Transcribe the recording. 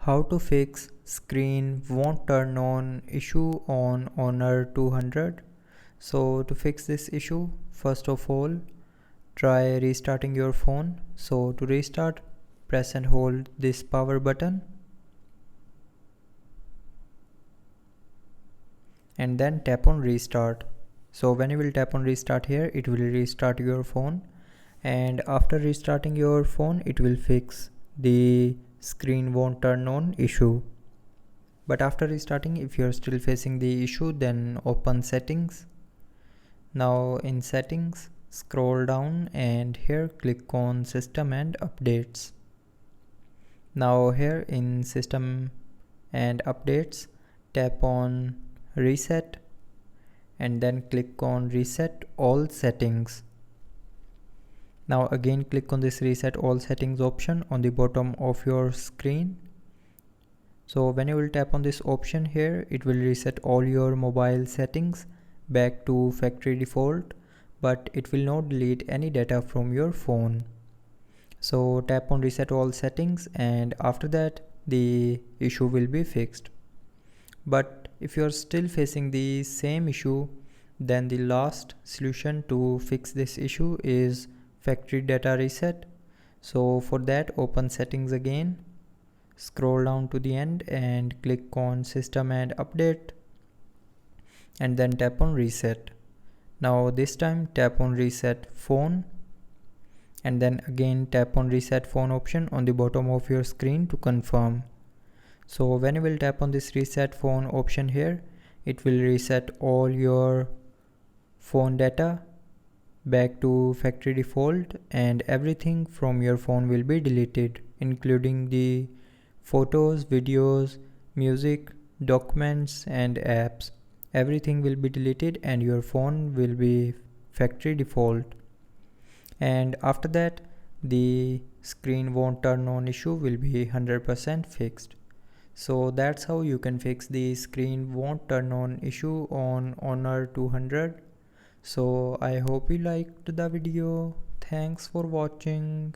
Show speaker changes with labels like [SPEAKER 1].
[SPEAKER 1] How to fix screen won't turn on issue on Honor 200. So to fix this issue, first of all, try restarting your phone. So to restart, press and hold this power button and then tap on restart. So when you will tap on restart here, it will restart your phone, and after restarting your phone, it will fix the screen won't turn on issue. But after restarting, if you're still facing the issue, then open settings. Now in settings, scroll down and here click on system and updates. Now here in system and updates, tap on reset and then click on reset all settings. Now again click on this reset all settings option on the bottom of your screen. So when you will tap on this option here, it will reset all your mobile settings back to factory default, but it will not delete any data from your phone. So tap on reset all settings and after that the issue will be fixed. But if you are still facing the same issue, then the last solution to fix this issue is factory data reset. So for that, open settings again, scroll down to the end and click on system and update and then tap on reset. Now this time tap on reset phone and then again tap on reset phone option on the bottom of your screen to confirm. So when you will tap on this reset phone option here, it will reset all your phone data back to factory default and everything from your phone will be deleted, including the photos, videos, music, documents and apps. Everything will be deleted and your phone will be factory default. And after that, the screen won't turn on issue will be 100% fixed. So that's how you can fix the screen won't turn on issue on Honor 200. So I hope you liked the video. Thanks for watching.